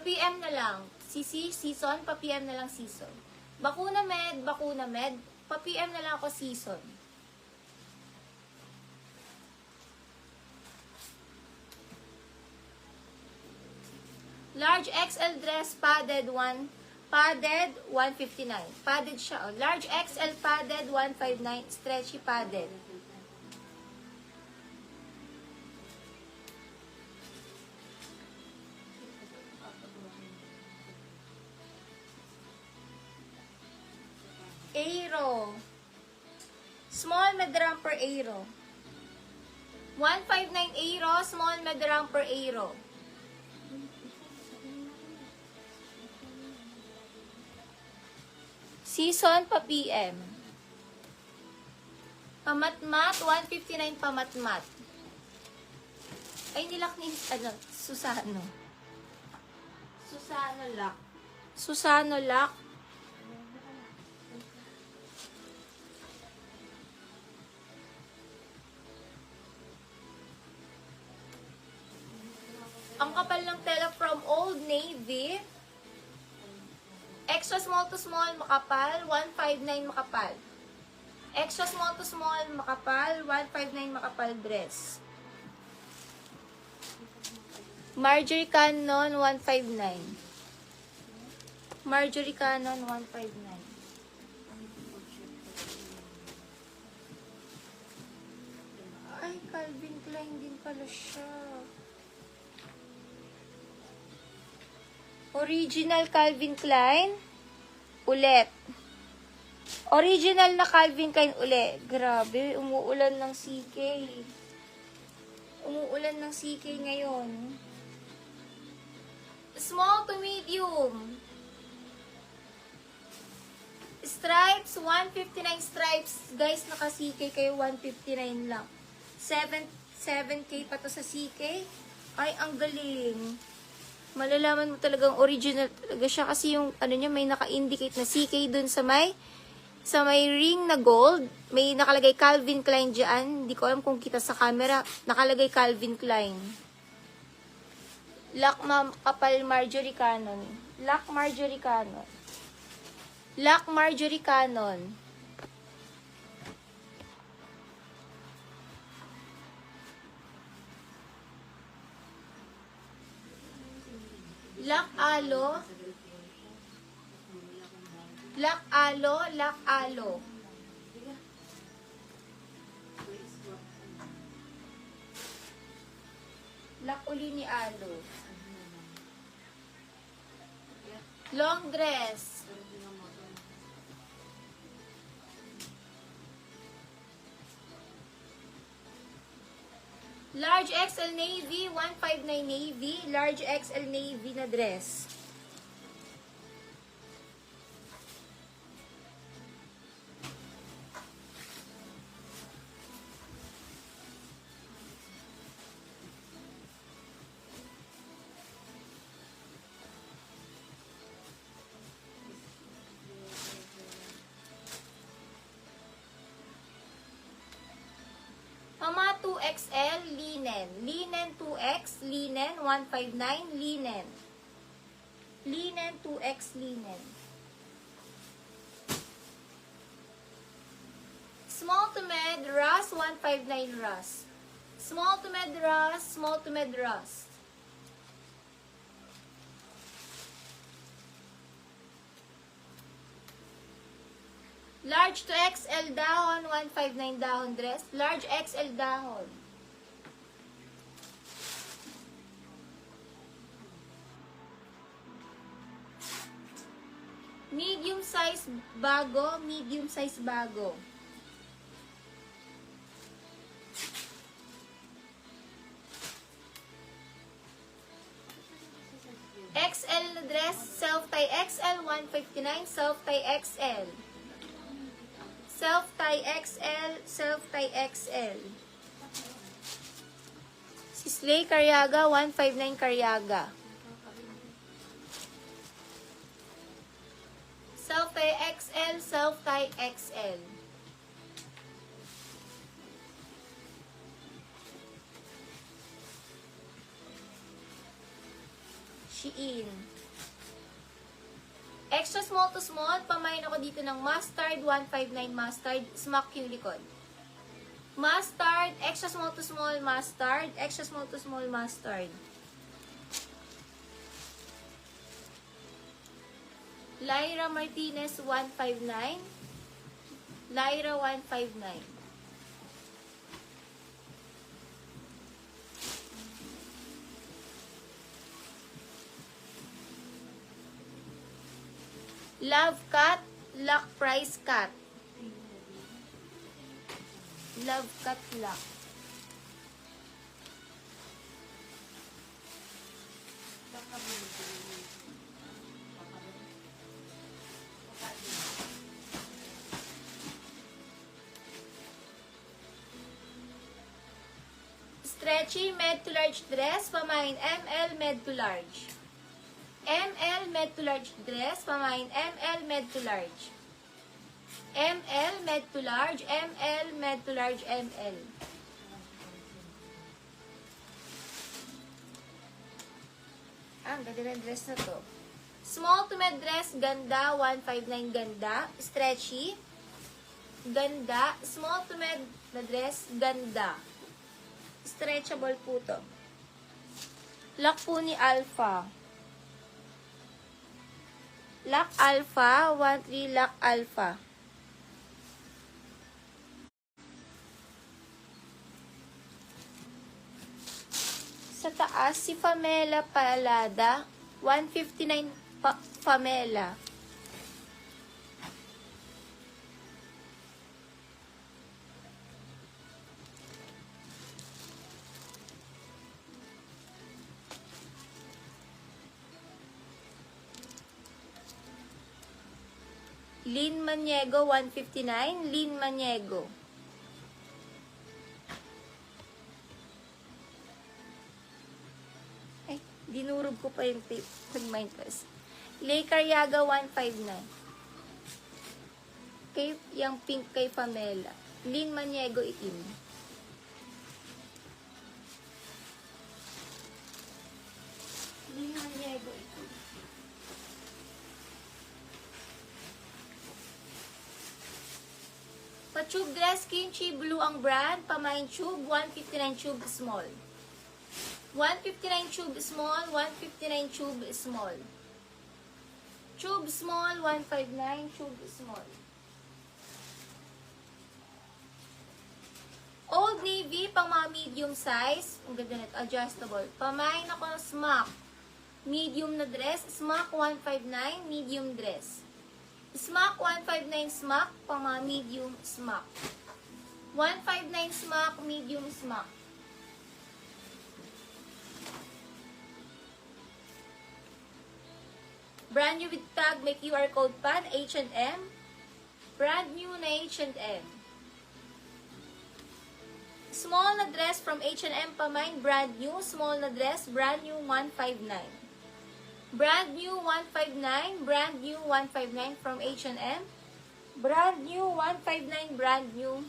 Pa-PM na lang. Season, pa-PM na lang season. Bakuna med, pa-PM na lang ako season. Large XL dress, padded 159. Padded siya, oh. Large XL padded, 159. Stretchy padded. Aero. Small mid-romper Aero. 159 Aero, small mid-romper Aero. Season pa PM. Pamatmat, 159 pamatmat. Ay, nilak ni, Susano. Susano lock. Susano lock. Ang kapal ng tela from Old Navy. Extra small to small, makapal, 159 makapal. Extra small to small, makapal, 159 makapal dress. Marjorie Cannon, 159. Marjorie Cannon, 159. Ay, Calvin Klein din pala siya. Original Calvin Klein. Ulit. Original na Calvin Klein ulit. Grabe, umuulan ng CK. Umuulan ng CK ngayon. Small to medium. Stripes, 159 stripes. Guys, naka-CK kayo, 159 lang. 7K pa to sa CK. Ay, ang galing. Malalaman mo talagang original talaga siya kasi yung ano niya may naka-indicate na CK dun sa may ring na gold. May nakalagay Calvin Klein diyan. Hindi ko alam kung kita sa camera. Nakalagay Calvin Klein. Lock kapal Marjorie Cannon. Lock Marjorie Cannon. Lock Marjorie Cannon. Lock alo. Lock alo, lock alo. Lock uli ni alo. Long dress. Large XL Navy, 159 Navy. Large XL Navy na dress. Mama 2XL, linen. Linen 2X, linen, 159, linen. Linen 2X, linen. Small to med, Rust, 159 Rust. Small to med Rust, small to med Rust. Large to XL dahon, 159 dahon dress. Large XL dahon. Medium size bago, medium size bago. XL na dress, self-tie XL, 159, self-tie XL. Self-tie XL, self-tie XL. Si Slay Cariaga, 159 Cariaga. Self-tie XL, self-tie XL. Shein. Extra small to small, pamain ako dito ng mustard, 159 mustard, smack yung likod. Mustard, extra small to small mustard, extra small to small mustard. Lyra Martinez, 159. Lyra, 159. Love Cut, Lock Price Cut. Love Cut Lock. Stretchy, med to large dress, pamain ML, med to large. ML, med to large dress, pamain ML, med to large. ML, med to large, ML, med to large, ML. Ang ganda ng dress na to. Small to med dress, ganda, 159 ganda. Stretchy, ganda. Small to med na dress, ganda. Stretchable po to. Lock po ni Alpha. Lock Alpha, 13 Lock Alpha. Sa taas, si Pamela Palada, 159 Pamela. Lynn Maniego, 159. Lynn Maniego. Ay, dinurog ko pa yung tape. Nag-mind pass. Lay Carriaga, 159. Kay, yung pink kay Pamela. Lynn Maniego, itim. Lynn Maniego, itim. Pa-tube dress, Kimchi Blue ang brand. Pamain tube, 159 tube small. 159 tube small, 159 tube small. Tube small, 159 tube small. Old Navy, pang mga medium size. Ang ganda nito, adjustable. Pamain ako ng smock. Medium na dress. Smock, 159, medium dress. Smock, 159 smock, pang mga medium smock. 159 smock, medium smock. Brand new with tag, may QR code pan, H&M. Brand new na H&M. Small na dress from H&M pamain, brand new. Small na dress, brand new, 159. Brand new 159, brand new 159 from H&M. Brand new 159, brand new